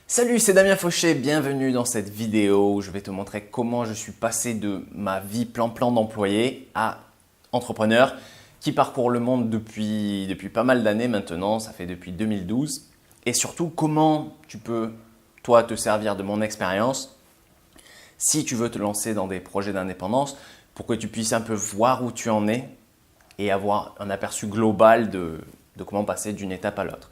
Salut, c'est Damien Fauché, bienvenue dans cette vidéo où je vais te montrer comment je suis passé de ma vie plan-plan d'employé à entrepreneur qui parcourt le monde depuis pas mal d'années maintenant, ça fait depuis 2012. Et surtout, comment tu peux, toi, te servir de mon expérience si tu veux te lancer dans des projets d'indépendance pour que tu puisses un peu voir où tu en es et avoir un aperçu global de comment passer d'une étape à l'autre.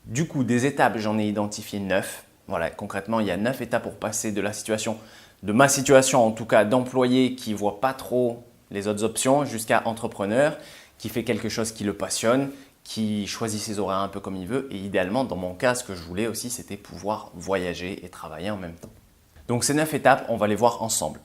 Du coup, des étapes, j'en ai identifié 9. Voilà, concrètement, il y a 9 étapes pour passer de ma situation en tout cas, d'employé qui ne voit pas trop les autres options, jusqu'à entrepreneur qui fait quelque chose qui le passionne, qui choisit ses horaires un peu comme il veut. Et idéalement, dans mon cas, ce que je voulais aussi, c'était pouvoir voyager et travailler en même temps. Donc ces 9 étapes, on va les voir ensemble.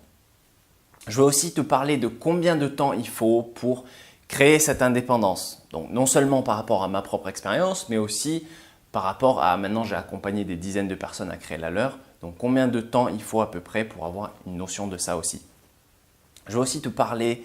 Je vais aussi te parler de combien de temps il faut pour créer cette indépendance. Donc non seulement par rapport à ma propre expérience, mais aussi par rapport à maintenant j'ai accompagné des dizaines de personnes à créer la leur. Donc combien de temps il faut à peu près pour avoir une notion de ça aussi. Je vais aussi te parler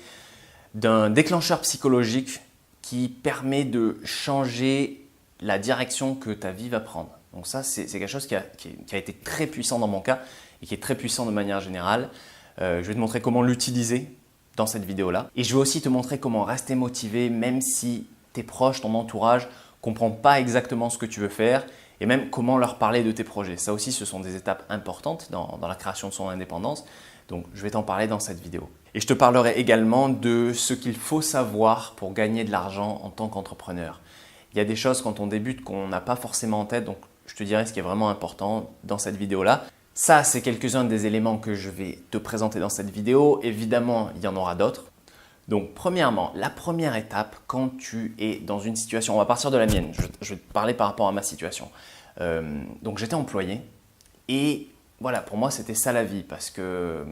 d'un déclencheur psychologique qui permet de changer la direction que ta vie va prendre. Donc ça, c'est quelque chose qui a été très puissant dans mon cas et qui est très puissant de manière générale. Je vais te montrer comment l'utiliser dans cette vidéo-là. Et je vais aussi te montrer comment rester motivé même si tes proches, ton entourage ne comprennent pas exactement ce que tu veux faire et même comment leur parler de tes projets. Ça aussi, ce sont des étapes importantes dans la création de son indépendance. Donc, je vais t'en parler dans cette vidéo. Et je te parlerai également de ce qu'il faut savoir pour gagner de l'argent en tant qu'entrepreneur. Il y a des choses quand on débute qu'on n'a pas forcément en tête, donc je te dirai ce qui est vraiment important dans cette vidéo-là. Ça, c'est quelques-uns des éléments que je vais te présenter dans cette vidéo. Évidemment, il y en aura d'autres. Donc, premièrement, la première étape, quand tu es dans une situation, on va partir de la mienne, je vais te parler par rapport à ma situation. Donc, j'étais employé et voilà, pour moi, c'était ça la vie parce que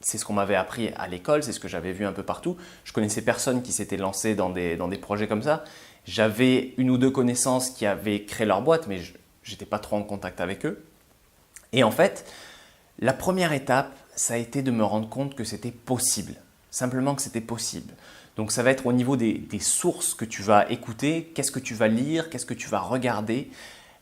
c'est ce qu'on m'avait appris à l'école, c'est ce que j'avais vu un peu partout. Je connaissais personne qui s'était lancé dans des projets comme ça. J'avais une ou deux connaissances qui avaient créé leur boîte, mais je n'étais pas trop en contact avec eux. Et en fait, la première étape, ça a été de me rendre compte que c'était possible. Simplement que c'était possible. Donc ça va être au niveau des sources que tu vas écouter, qu'est-ce que tu vas lire, qu'est-ce que tu vas regarder.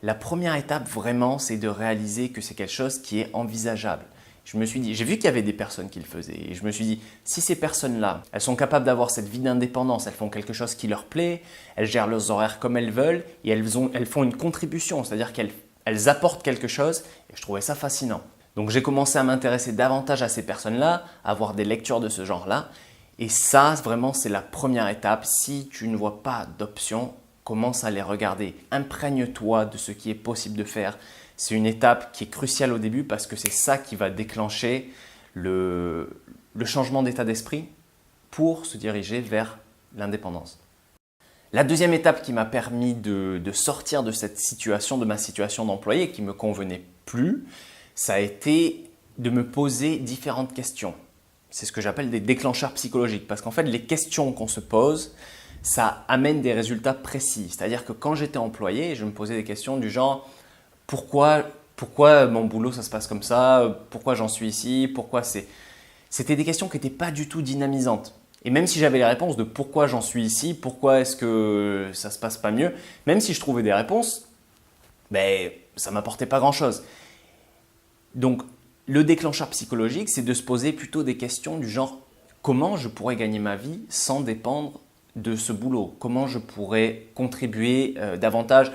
La première étape vraiment, c'est de réaliser que c'est quelque chose qui est envisageable. Je me suis dit, j'ai vu qu'il y avait des personnes qui le faisaient et je me suis dit, si ces personnes-là, elles sont capables d'avoir cette vie d'indépendance, elles font quelque chose qui leur plaît, elles gèrent leurs horaires comme elles veulent et elles font une contribution, c'est-à-dire qu'elles apportent quelque chose et je trouvais ça fascinant. Donc j'ai commencé à m'intéresser davantage à ces personnes-là, à avoir des lectures de ce genre-là. Et ça, vraiment, c'est la première étape. Si tu ne vois pas d'options, commence à les regarder. Imprègne-toi de ce qui est possible de faire. C'est une étape qui est cruciale au début parce que c'est ça qui va déclencher le changement d'état d'esprit pour se diriger vers l'indépendance. La deuxième étape qui m'a permis de sortir de cette situation, de ma situation d'employé qui ne me convenait plus, ça a été de me poser différentes questions. C'est ce que j'appelle des déclencheurs psychologiques parce qu'en fait, les questions qu'on se pose, ça amène des résultats précis. C'est-à-dire que quand j'étais employé, je me posais des questions du genre « Pourquoi mon boulot, ça se passe comme ça? Pourquoi j'en suis ici? Pourquoi c'est… » C'était des questions qui n'étaient pas du tout dynamisantes. Et même si j'avais les réponses de pourquoi j'en suis ici, pourquoi est-ce que ça ne se passe pas mieux, même si je trouvais des réponses, ça ne m'apportait pas grand-chose. Donc, le déclencheur psychologique, c'est de se poser plutôt des questions du genre « Comment je pourrais gagner ma vie sans dépendre de ce boulot? Comment je pourrais contribuer davantage,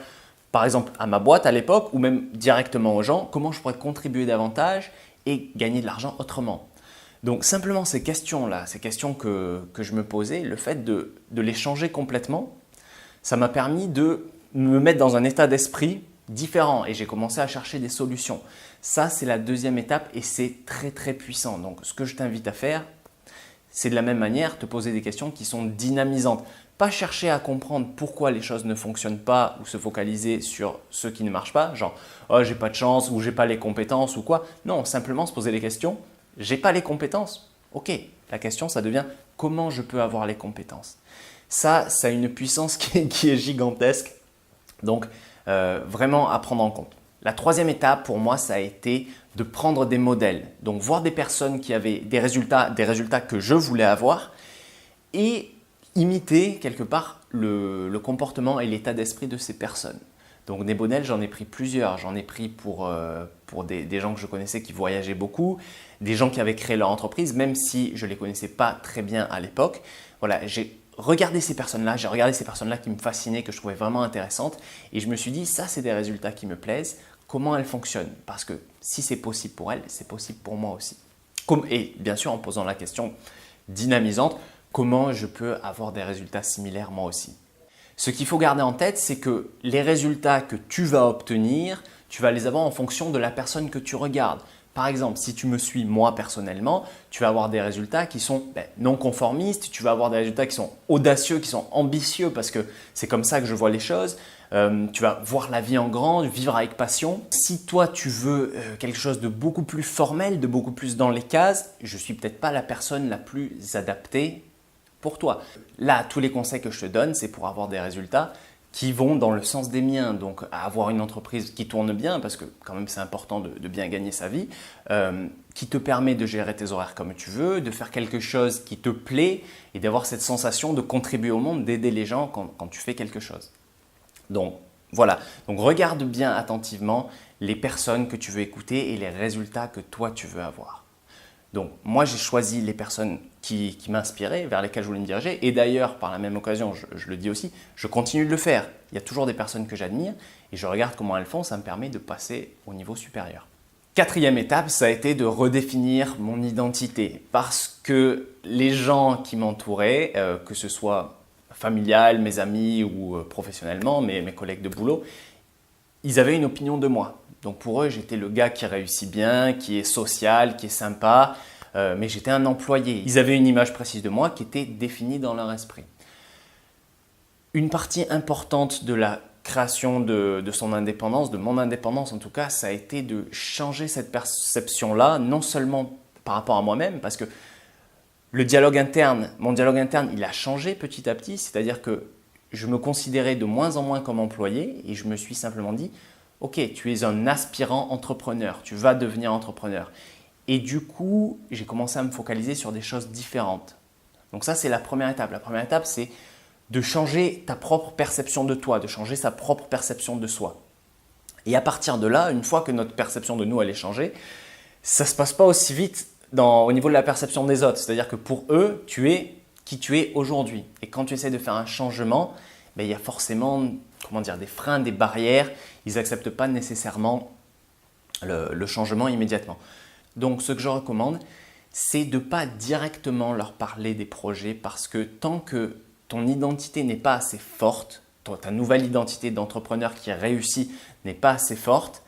par exemple, à ma boîte à l'époque ou même directement aux gens? Comment je pourrais contribuer davantage et gagner de l'argent autrement ?» Donc, simplement ces questions-là, ces questions que je me posais, le fait de les changer complètement, ça m'a permis de me mettre dans un état d'esprit différent et j'ai commencé à chercher des solutions. Ça, c'est la deuxième étape et c'est très très puissant. Donc, ce que je t'invite à faire, c'est de la même manière te poser des questions qui sont dynamisantes. Pas chercher à comprendre pourquoi les choses ne fonctionnent pas ou se focaliser sur ce qui ne marche pas, genre « oh, j'ai pas de chance » ou « j'ai pas les compétences » ou quoi. Non, simplement se poser les questions « j'ai pas les compétences ». Ok, la question, ça devient « comment je peux avoir les compétences ?» Ça a une puissance qui est gigantesque. Donc, vraiment à prendre en compte. La troisième étape pour moi, ça a été de prendre des modèles. Donc, voir des personnes qui avaient des résultats que je voulais avoir et imiter quelque part le comportement et l'état d'esprit de ces personnes. Donc des modèles, j'en ai pris plusieurs. J'en ai pris pour des gens que je connaissais qui voyageaient beaucoup, des gens qui avaient créé leur entreprise, même si je ne les connaissais pas très bien à l'époque. Voilà, j'ai regardé ces personnes-là, qui me fascinaient, que je trouvais vraiment intéressantes. Et je me suis dit, ça, c'est des résultats qui me plaisent. Comment elles fonctionnent? Parce que si c'est possible pour elles, c'est possible pour moi aussi. Et bien sûr, en posant la question dynamisante, comment je peux avoir des résultats similaires moi aussi? Ce qu'il faut garder en tête, c'est que les résultats que tu vas obtenir, tu vas les avoir en fonction de la personne que tu regardes. Par exemple, si tu me suis moi personnellement, tu vas avoir des résultats qui sont non conformistes, tu vas avoir des résultats qui sont audacieux, qui sont ambitieux parce que c'est comme ça que je vois les choses. Tu vas voir la vie en grand, vivre avec passion. Si toi tu veux quelque chose de beaucoup plus formel, de beaucoup plus dans les cases, je ne suis peut-être pas la personne la plus adaptée pour toi. Là, tous les conseils que je te donne, c'est pour avoir des résultats qui vont dans le sens des miens. Donc, avoir une entreprise qui tourne bien, parce que quand même c'est important de bien gagner sa vie, qui te permet de gérer tes horaires comme tu veux, de faire quelque chose qui te plaît et d'avoir cette sensation de contribuer au monde, d'aider les gens quand tu fais quelque chose. Donc, voilà. Donc, regarde bien attentivement les personnes que tu veux écouter et les résultats que toi tu veux avoir. Donc, moi, j'ai choisi les personnes qui m'inspiraient, vers lesquelles je voulais me diriger. Et d'ailleurs, par la même occasion, je le dis aussi, je continue de le faire. Il y a toujours des personnes que j'admire et je regarde comment elles font. Ça me permet de passer au niveau supérieur. Quatrième étape, ça a été de redéfinir mon identité. Parce que les gens qui m'entouraient, que ce soit familial, mes amis ou professionnellement, mes collègues de boulot, ils avaient une opinion de moi. Donc pour eux, j'étais le gars qui réussit bien, qui est social, qui est sympa, mais j'étais un employé. Ils avaient une image précise de moi qui était définie dans leur esprit. Une partie importante de la création de son indépendance, de mon indépendance en tout cas, ça a été de changer cette perception-là, non seulement par rapport à moi-même, parce que mon dialogue interne, il a changé petit à petit, c'est-à-dire que je me considérais de moins en moins comme employé et je me suis simplement dit « Ok, tu es un aspirant entrepreneur, tu vas devenir entrepreneur. » Et du coup, j'ai commencé à me focaliser sur des choses différentes. Donc ça, c'est la première étape. La première étape, c'est de changer ta propre perception de toi, de changer sa propre perception de soi. Et à partir de là, une fois que notre perception de nous, elle est changée, ça ne se passe pas aussi vite au niveau de la perception des autres. C'est-à-dire que pour eux, tu es qui tu es aujourd'hui. Et quand tu essaies de faire un changement, il y a forcément des freins, des barrières. Ils n'acceptent pas nécessairement le changement immédiatement. Donc, ce que je recommande, c'est de ne pas directement leur parler des projets parce que tant que ton identité n'est pas assez forte, ta nouvelle identité d'entrepreneur qui réussit n'est pas assez forte,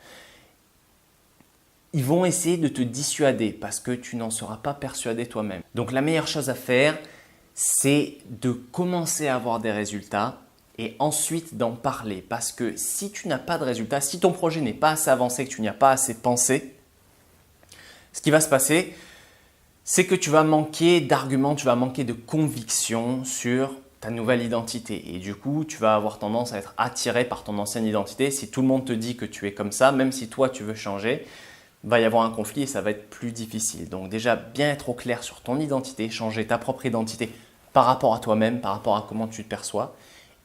ils vont essayer de te dissuader parce que tu n'en seras pas persuadé toi-même. Donc, la meilleure chose à faire, c'est de commencer à avoir des résultats et ensuite d'en parler. Parce que si tu n'as pas de résultats, si ton projet n'est pas assez avancé, que tu n'y as pas assez pensé, ce qui va se passer, c'est que tu vas manquer d'arguments, tu vas manquer de conviction sur ta nouvelle identité. Et du coup, tu vas avoir tendance à être attiré par ton ancienne identité. Si tout le monde te dit que tu es comme ça, même si toi tu veux changer, il va y avoir un conflit et ça va être plus difficile. Donc déjà, bien être au clair sur ton identité, changer ta propre identité par rapport à toi-même, par rapport à comment tu te perçois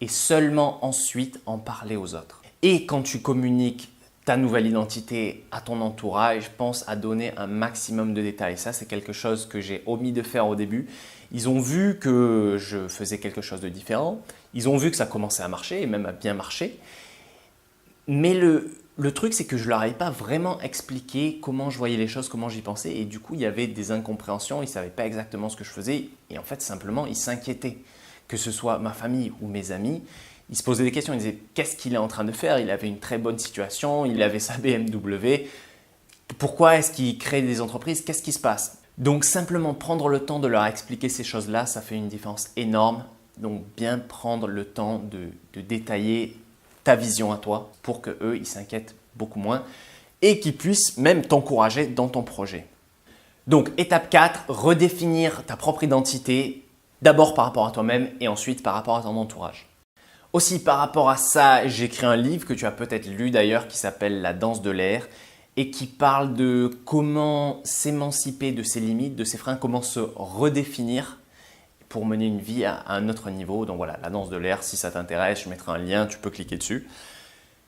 et seulement ensuite en parler aux autres. Et quand tu communiques ta nouvelle identité à ton entourage, pense à donner un maximum de détails. Ça, c'est quelque chose que j'ai omis de faire au début. Ils ont vu que je faisais quelque chose de différent. Ils ont vu que ça commençait à marcher et même à bien marcher. Mais le truc, c'est que je ne leur avais pas vraiment expliqué comment je voyais les choses, comment j'y pensais. Et du coup, il y avait des incompréhensions. Ils ne savaient pas exactement ce que je faisais. Et en fait, simplement, ils s'inquiétaient. Que ce soit ma famille ou mes amis, ils se posaient des questions. Ils disaient « Qu'est-ce qu'il est en train de faire? Il avait une très bonne situation. Il avait sa BMW. Pourquoi est-ce qu'il crée des entreprises? Qu'est-ce qui se passe ?» Donc, simplement prendre le temps de leur expliquer ces choses-là, ça fait une différence énorme. Donc, bien prendre le temps de détailler ta vision à toi pour qu'eux, ils s'inquiètent beaucoup moins et qu'ils puissent même t'encourager dans ton projet. Donc, étape 4, redéfinir ta propre identité, d'abord par rapport à toi-même et ensuite par rapport à ton entourage. Aussi, par rapport à ça, j'ai écrit un livre que tu as peut-être lu d'ailleurs qui s'appelle « La danse de l'air » et qui parle de comment s'émanciper de ses limites, de ses freins, comment se redéfinir pour mener une vie à un autre niveau. Donc voilà, la danse de l'air, si ça t'intéresse, je mettrai un lien, tu peux cliquer dessus.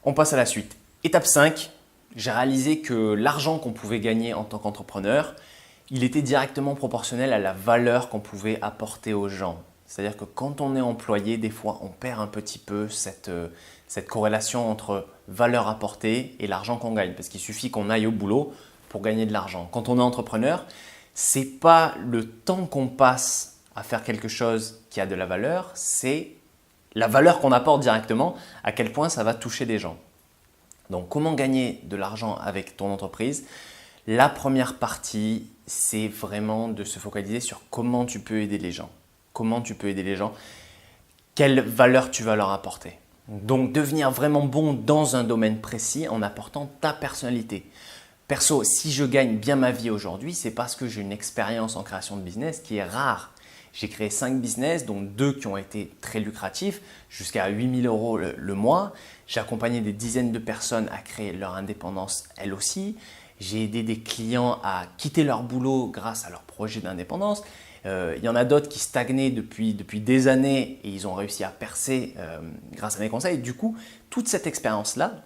On passe à la suite. Étape 5, j'ai réalisé que l'argent qu'on pouvait gagner en tant qu'entrepreneur, il était directement proportionnel à la valeur qu'on pouvait apporter aux gens. C'est-à-dire que quand on est employé, des fois, on perd un petit peu cette corrélation entre valeur apportée et l'argent qu'on gagne. Parce qu'il suffit qu'on aille au boulot pour gagner de l'argent. Quand on est entrepreneur, ce n'est pas le temps qu'on passe à faire quelque chose qui a de la valeur, c'est la valeur qu'on apporte directement, à quel point ça va toucher des gens. Donc, comment gagner de l'argent avec ton entreprise? La première partie, c'est vraiment de se focaliser sur comment tu peux aider les gens. Comment tu peux aider les gens, quelle valeur tu vas leur apporter. Donc, devenir vraiment bon dans un domaine précis en apportant ta personnalité. Perso, si je gagne bien ma vie aujourd'hui, c'est parce que j'ai une expérience en création de business qui est rare. J'ai créé 5 business, dont 2 qui ont été très lucratifs, jusqu'à 8 000 € le mois. J'ai accompagné des dizaines de personnes à créer leur indépendance elles aussi. J'ai aidé des clients à quitter leur boulot grâce à leur projet d'indépendance. Il y en a d'autres qui stagnaient depuis des années et ils ont réussi à percer grâce à mes conseils. Du coup, toute cette expérience-là,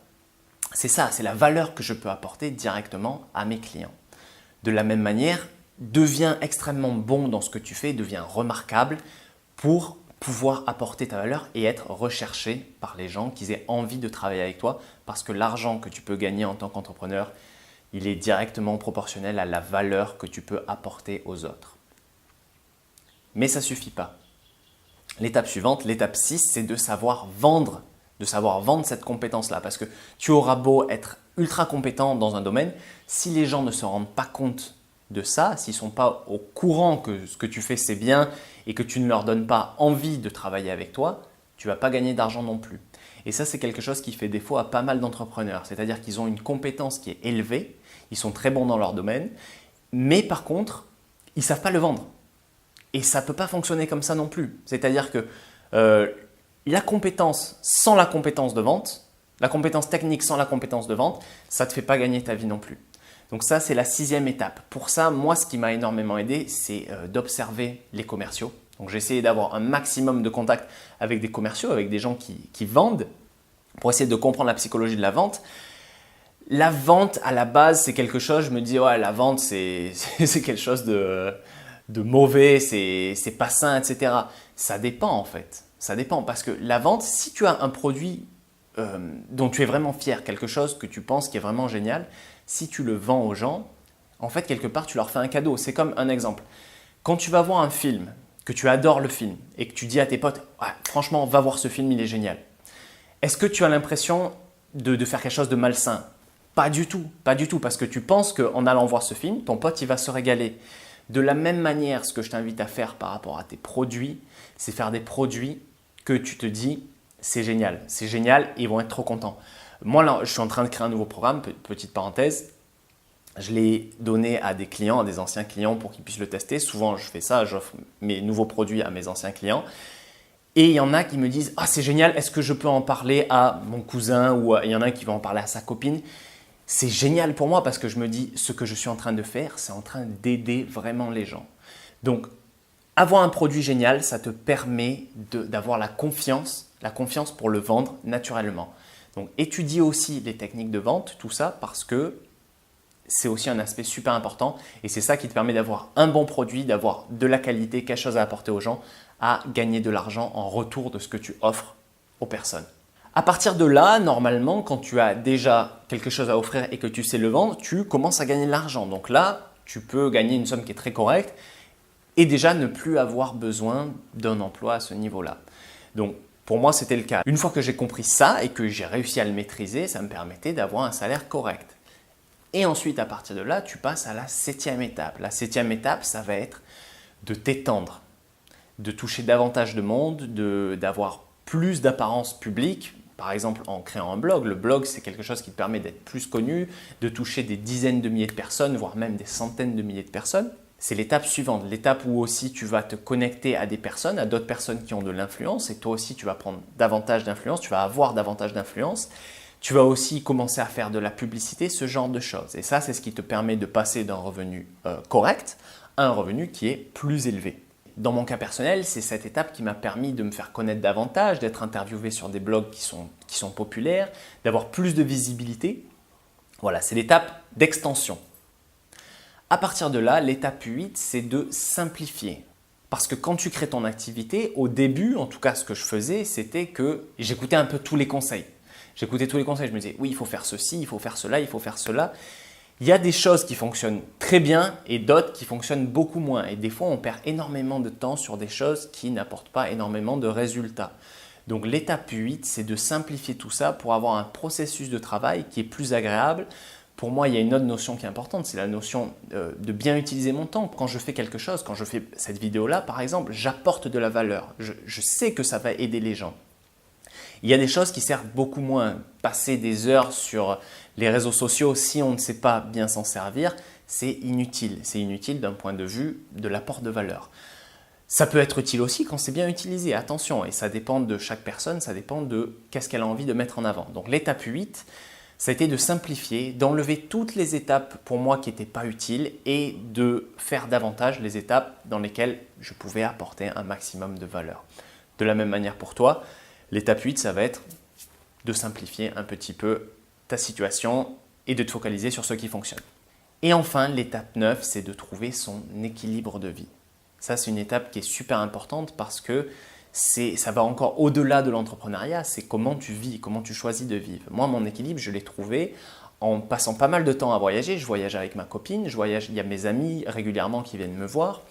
c'est ça, c'est la valeur que je peux apporter directement à mes clients. De la même manière, deviens extrêmement bon dans ce que tu fais, deviens remarquable pour pouvoir apporter ta valeur et être recherché par les gens qui aient envie de travailler avec toi parce que l'argent que tu peux gagner en tant qu'entrepreneur, il est directement proportionnel à la valeur que tu peux apporter aux autres. Mais ça ne suffit pas. L'étape suivante, l'étape 6, c'est de savoir vendre cette compétence-là. Parce que tu auras beau être ultra compétent dans un domaine, si les gens ne se rendent pas compte de ça, s'ils ne sont pas au courant que ce que tu fais c'est bien et que tu ne leur donnes pas envie de travailler avec toi, tu ne vas pas gagner d'argent non plus. Et ça, c'est quelque chose qui fait défaut à pas mal d'entrepreneurs. C'est-à-dire qu'ils ont une compétence qui est élevée, ils sont très bons dans leur domaine, mais par contre, ils ne savent pas le vendre. Et ça ne peut pas fonctionner comme ça non plus. C'est-à-dire que la compétence sans la compétence de vente, la compétence technique sans la compétence de vente, ça ne te fait pas gagner ta vie non plus. Donc ça, c'est la 6e étape. Pour ça, moi, ce qui m'a énormément aidé, c'est d'observer les commerciaux. Donc j'ai essayé d'avoir un maximum de contacts avec des commerciaux, avec des gens qui vendent, pour essayer de comprendre la psychologie de la vente. La vente, à la base, c'est quelque chose, je me dis, ouais, la vente, c'est quelque chose de mauvais, c'est pas sain, etc. Ça dépend en fait. Ça dépend parce que la vente, si tu as un produit dont tu es vraiment fier, quelque chose que tu penses qui est vraiment génial, si tu le vends aux gens, en fait, quelque part, tu leur fais un cadeau. C'est comme un exemple. Quand tu vas voir un film, que tu adores le film et que tu dis à tes potes, ouais, franchement, va voir ce film, il est génial. Est-ce que tu as l'impression de faire quelque chose de malsain? Pas du tout, pas du tout, parce que tu penses qu'en allant voir ce film, ton pote, il va se régaler. De la même manière, ce que je t'invite à faire par rapport à tes produits, c'est faire des produits que tu te dis, c'est génial, ils vont être trop contents. Moi, là, je suis en train de créer un nouveau programme, petite parenthèse. Je l'ai donné à des clients, à des anciens clients pour qu'ils puissent le tester. Souvent, je fais ça, j'offre mes nouveaux produits à mes anciens clients. Et il y en a qui me disent « Ah, c'est génial, est-ce que je peux en parler à mon cousin ?» ou il y en a qui va en parler à sa copine. C'est génial pour moi parce que je me dis ce que je suis en train de faire, c'est en train d'aider vraiment les gens. Donc, avoir un produit génial, ça te permet d'avoir la confiance pour le vendre naturellement. Donc, étudie aussi les techniques de vente, tout ça, parce que c'est aussi un aspect super important et c'est ça qui te permet d'avoir un bon produit, d'avoir de la qualité, quelque chose à apporter aux gens, à gagner de l'argent en retour de ce que tu offres aux personnes. À partir de là, normalement, quand tu as déjà quelque chose à offrir et que tu sais le vendre, tu commences à gagner de l'argent. Donc là, tu peux gagner une somme qui est très correcte et déjà ne plus avoir besoin d'un emploi à ce niveau-là. Donc, pour moi, c'était le cas. Une fois que j'ai compris ça et que j'ai réussi à le maîtriser, ça me permettait d'avoir un salaire correct. Et ensuite, à partir de là, tu passes à la 7e étape. La 7e étape, ça va être de t'étendre, de toucher davantage de monde, d'avoir plus d'apparence publique. Par exemple, en créant un blog. Le blog, c'est quelque chose qui te permet d'être plus connu, de toucher des dizaines de milliers de personnes, voire même des centaines de milliers de personnes. C'est l'étape suivante, l'étape où aussi tu vas te connecter à des personnes, à d'autres personnes qui ont de l'influence et toi aussi tu vas prendre davantage d'influence, tu vas avoir davantage d'influence. Tu vas aussi commencer à faire de la publicité, ce genre de choses. Et ça, c'est ce qui te permet de passer d'un revenu correct à un revenu qui est plus élevé. Dans mon cas personnel, c'est cette étape qui m'a permis de me faire connaître davantage, d'être interviewé sur des blogs qui sont populaires, d'avoir plus de visibilité. Voilà, c'est l'étape d'extension. À partir de là, l'étape 8, c'est de simplifier. Parce que quand tu crées ton activité, au début, en tout cas ce que je faisais, c'était que j'écoutais un peu tous les conseils. J'écoutais tous les conseils, je me disais oui, il faut faire ceci, il faut faire cela, il faut faire cela. Il y a des choses qui fonctionnent très bien et d'autres qui fonctionnent beaucoup moins. Et des fois, on perd énormément de temps sur des choses qui n'apportent pas énormément de résultats. Donc l'étape 8, c'est de simplifier tout ça pour avoir un processus de travail qui est plus agréable. Pour moi, il y a une autre notion qui est importante, c'est la notion de bien utiliser mon temps. Quand je fais quelque chose, quand je fais cette vidéo-là, par exemple, j'apporte de la valeur. Je sais que ça va aider les gens. Il y a des choses qui servent beaucoup moins. Passer des heures sur les réseaux sociaux, si on ne sait pas bien s'en servir, c'est inutile. C'est inutile d'un point de vue de l'apport de valeur. Ça peut être utile aussi quand c'est bien utilisé, attention, et ça dépend de chaque personne, ça dépend de qu'est-ce qu'elle a envie de mettre en avant. Donc l'étape 8, ça a été de simplifier, d'enlever toutes les étapes pour moi qui n'étaient pas utiles et de faire davantage les étapes dans lesquelles je pouvais apporter un maximum de valeur. De la même manière pour toi, l'étape 8, ça va être de simplifier un petit peu ta situation et de te focaliser sur ce qui fonctionne. Et enfin, l'étape 9, c'est de trouver son équilibre de vie. Ça, c'est une étape qui est super importante parce que ça va encore au-delà de l'entrepreneuriat, c'est comment tu vis, comment tu choisis de vivre. Moi, mon équilibre, je l'ai trouvé en passant pas mal de temps à voyager. Je voyage avec ma copine, il y a mes amis régulièrement qui viennent me voir.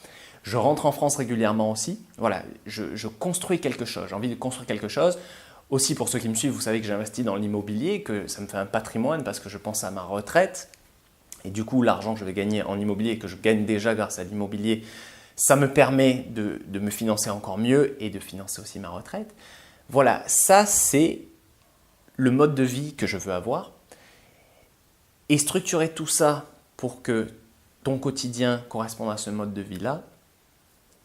Je rentre en France régulièrement aussi. Voilà, je construis quelque chose, j'ai envie de construire quelque chose. Aussi, pour ceux qui me suivent, vous savez que j'investis dans l'immobilier, que ça me fait un patrimoine parce que je pense à ma retraite. Et du coup, l'argent que je vais gagner en immobilier, que je gagne déjà grâce à l'immobilier, ça me permet de me financer encore mieux et de financer aussi ma retraite. Voilà, ça c'est le mode de vie que je veux avoir. Et structurer tout ça pour que ton quotidien corresponde à ce mode de vie-là,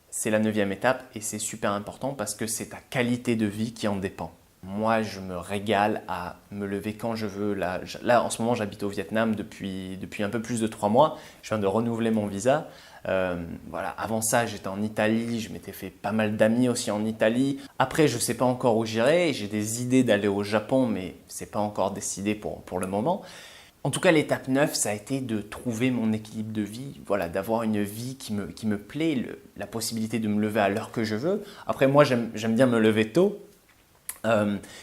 c'est la 9e étape et c'est super important parce que c'est ta qualité de vie qui en dépend. Moi, je me régale à me lever quand je veux. Là en ce moment, j'habite au Vietnam depuis un peu plus de 3 mois. Je viens de renouveler mon visa. Voilà. Avant ça, j'étais en Italie. Je m'étais fait pas mal d'amis aussi en Italie. Après, je ne sais pas encore où j'irai. J'ai des idées d'aller au Japon, mais ce n'est pas encore décidé pour le moment. En tout cas, l'étape 9, ça a été de trouver mon équilibre de vie, voilà, d'avoir une vie qui me plaît, la possibilité de me lever à l'heure que je veux. Après, moi, j'aime bien me lever tôt.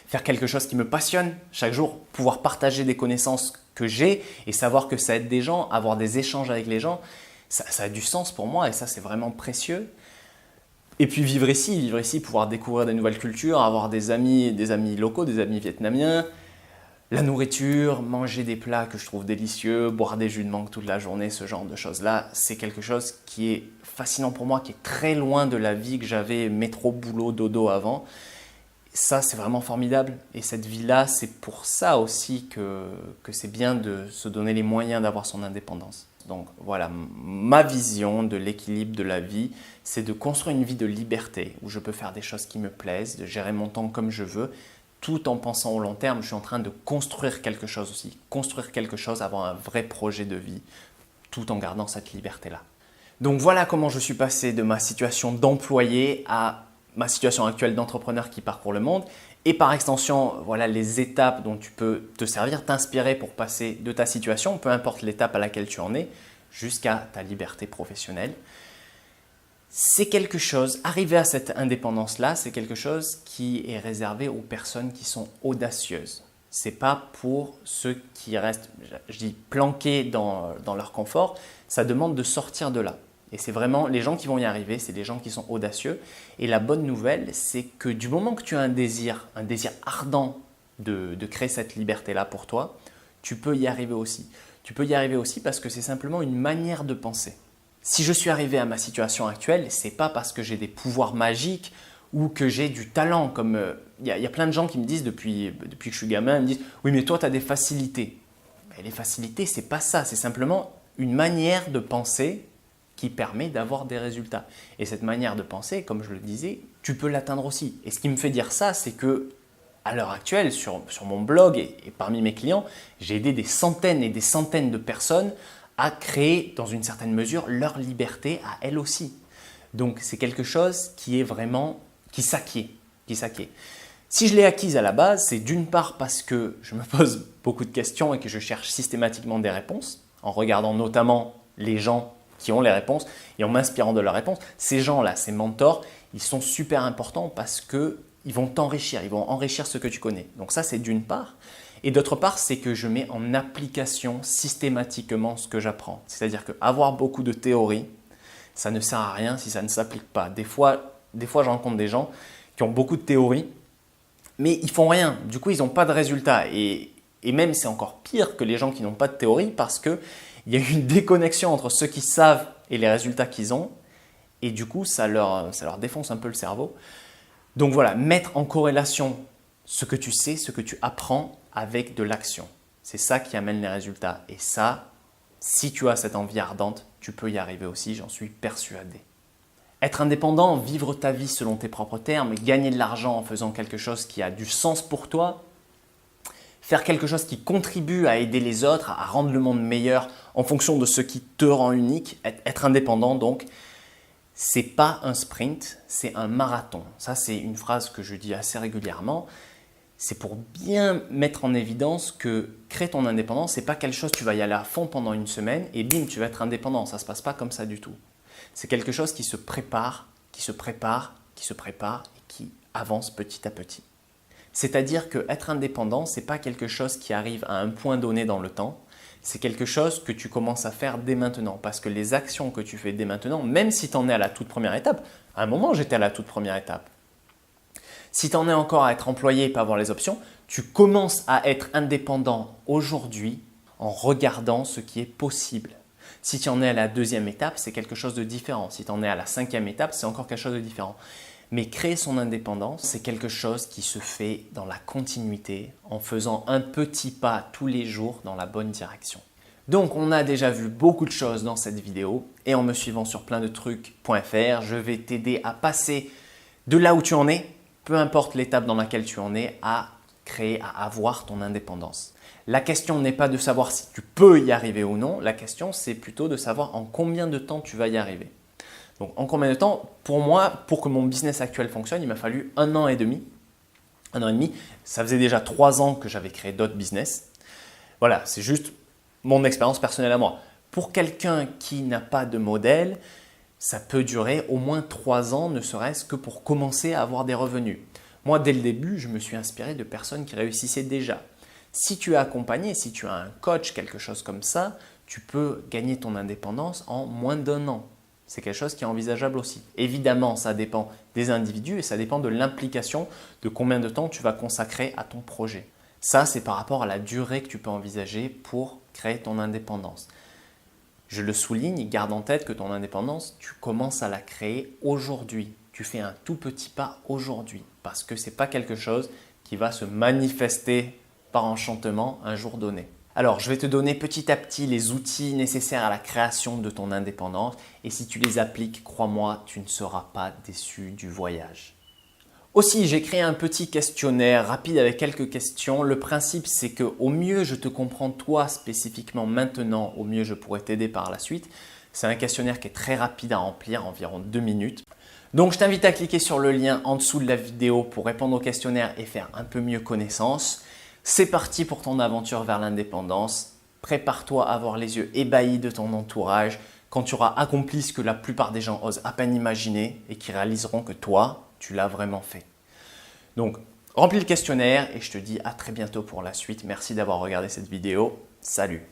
Faire quelque chose qui me passionne chaque jour, pouvoir partager des connaissances que j'ai et savoir que ça aide des gens, avoir des échanges avec les gens, ça a du sens pour moi et ça c'est vraiment précieux. Et puis vivre ici, pouvoir découvrir des nouvelles cultures, avoir des amis locaux, des amis vietnamiens, la nourriture, manger des plats que je trouve délicieux, boire des jus de mangue toute la journée, ce genre de choses-là, c'est quelque chose qui est fascinant pour moi, qui est très loin de la vie que j'avais métro, boulot, dodo avant. Ça, c'est vraiment formidable. Et cette vie-là, c'est pour ça aussi que c'est bien de se donner les moyens d'avoir son indépendance. Donc voilà, ma vision de l'équilibre de la vie, c'est de construire une vie de liberté où je peux faire des choses qui me plaisent, de gérer mon temps comme je veux, tout en pensant au long terme. Je suis en train de construire quelque chose aussi. Construire quelque chose, avoir un vrai projet de vie, tout en gardant cette liberté-là. Donc voilà comment je suis passé de ma situation d'employé à ma situation actuelle d'entrepreneur qui parcourt le monde et par extension, voilà les étapes dont tu peux te servir, t'inspirer pour passer de ta situation, peu importe l'étape à laquelle tu en es, jusqu'à ta liberté professionnelle. C'est quelque chose, arriver à cette indépendance-là, c'est quelque chose qui est réservé aux personnes qui sont audacieuses. Ce n'est pas pour ceux qui restent, je dis, planqués dans leur confort, ça demande de sortir de là. Et c'est vraiment les gens qui vont y arriver, c'est les gens qui sont audacieux. Et la bonne nouvelle, c'est que du moment que tu as un désir ardent de créer cette liberté-là pour toi, tu peux y arriver aussi. Tu peux y arriver aussi parce que c'est simplement une manière de penser. Si je suis arrivé à ma situation actuelle, ce n'est pas parce que j'ai des pouvoirs magiques ou que j'ai du talent. Comme y a plein de gens qui me disent depuis que je suis gamin, ils me disent « Oui, mais toi, tu as des facilités. » Les facilités, ce n'est pas ça. C'est simplement une manière de penser qui permet d'avoir des résultats. Et cette manière de penser, comme je le disais, tu peux l'atteindre aussi. Et ce qui me fait dire ça, c'est que à l'heure actuelle, sur mon blog et parmi mes clients, j'ai aidé des centaines et des centaines de personnes à créer, dans une certaine mesure, leur liberté à elles aussi. Donc c'est quelque chose qui est vraiment, qui s'acquiert. Si je l'ai acquise à la base, c'est d'une part parce que je me pose beaucoup de questions et que je cherche systématiquement des réponses, en regardant notamment les gens qui ont les réponses et en m'inspirant de leurs réponses. Ces gens-là, ces mentors, ils sont super importants parce qu'ils vont t'enrichir, ils vont enrichir ce que tu connais. Donc ça, c'est d'une part. Et d'autre part, c'est que je mets en application systématiquement ce que j'apprends. C'est-à-dire qu'avoir beaucoup de théorie, ça ne sert à rien si ça ne s'applique pas. Des fois, je rencontre des gens qui ont beaucoup de théorie, mais ils font rien. Du coup, ils n'ont pas de résultat. Et même, c'est encore pire que les gens qui n'ont pas de théorie parce qu'il y a une déconnexion entre ceux qui savent et les résultats qu'ils ont. Et du coup, ça leur défonce un peu le cerveau. Donc voilà, mettre en corrélation ce que tu sais, ce que tu apprends avec de l'action. C'est ça qui amène les résultats. Et ça, si tu as cette envie ardente, tu peux y arriver aussi, j'en suis persuadé. Être indépendant, vivre ta vie selon tes propres termes, gagner de l'argent en faisant quelque chose qui a du sens pour toi, faire quelque chose qui contribue à aider les autres, à rendre le monde meilleur en fonction de ce qui te rend unique, être indépendant donc, c'est pas un sprint, c'est un marathon. Ça, c'est une phrase que je dis assez régulièrement. C'est pour bien mettre en évidence que créer ton indépendance, ce n'est pas quelque chose, tu vas y aller à fond pendant une semaine et bim, tu vas être indépendant. Ça ne se passe pas comme ça du tout. C'est quelque chose qui se prépare, qui se prépare et qui avance petit à petit. C'est-à-dire qu'être indépendant, ce n'est pas quelque chose qui arrive à un point donné dans le temps. C'est quelque chose que tu commences à faire dès maintenant. Parce que les actions que tu fais dès maintenant, même si tu en es à la toute première étape, à un moment j'étais à la toute première étape. Si tu en es encore à être employé et pas avoir les options, tu commences à être indépendant aujourd'hui en regardant ce qui est possible. Si tu en es à la deuxième étape, c'est quelque chose de différent. Si tu en es à la cinquième étape, c'est encore quelque chose de différent. Mais créer son indépendance, c'est quelque chose qui se fait dans la continuité, en faisant un petit pas tous les jours dans la bonne direction. Donc, on a déjà vu beaucoup de choses dans cette vidéo et en me suivant sur pleindetrucs.fr, je vais t'aider à passer de là où tu en es, peu importe l'étape dans laquelle tu en es, à créer, à avoir ton indépendance. La question n'est pas de savoir si tu peux y arriver ou non, la question c'est plutôt de savoir en combien de temps tu vas y arriver. Donc en combien de temps, pour moi, pour que mon business actuel fonctionne, il m'a fallu 1 an et demi. 1 an et demi, ça faisait déjà 3 ans que j'avais créé d'autres business. Voilà, c'est juste mon expérience personnelle à moi. Pour quelqu'un qui n'a pas de modèle, ça peut durer au moins 3 ans, ne serait-ce que pour commencer à avoir des revenus. Moi, dès le début, je me suis inspiré de personnes qui réussissaient déjà. Si tu es accompagné, si tu as un coach, quelque chose comme ça, tu peux gagner ton indépendance en moins d'1 an. C'est quelque chose qui est envisageable aussi. Évidemment, ça dépend des individus et ça dépend de l'implication, de combien de temps tu vas consacrer à ton projet. Ça, c'est par rapport à la durée que tu peux envisager pour créer ton indépendance. Je le souligne, garde en tête que ton indépendance, tu commences à la créer aujourd'hui. Tu fais un tout petit pas aujourd'hui parce que ce n'est pas quelque chose qui va se manifester par enchantement un jour donné. Alors, je vais te donner petit à petit les outils nécessaires à la création de ton indépendance et si tu les appliques, crois-moi, tu ne seras pas déçu du voyage. Aussi, j'ai créé un petit questionnaire rapide avec quelques questions. Le principe, c'est qu'au mieux je te comprends toi spécifiquement maintenant, au mieux je pourrais t'aider par la suite. C'est un questionnaire qui est très rapide à remplir, environ 2 minutes. Donc, je t'invite à cliquer sur le lien en dessous de la vidéo pour répondre au questionnaire et faire un peu mieux connaissance. C'est parti pour ton aventure vers l'indépendance. Prépare-toi à avoir les yeux ébahis de ton entourage quand tu auras accompli ce que la plupart des gens osent à peine imaginer et qui réaliseront que toi, tu l'as vraiment fait. Donc, remplis le questionnaire et je te dis à très bientôt pour la suite. Merci d'avoir regardé cette vidéo. Salut!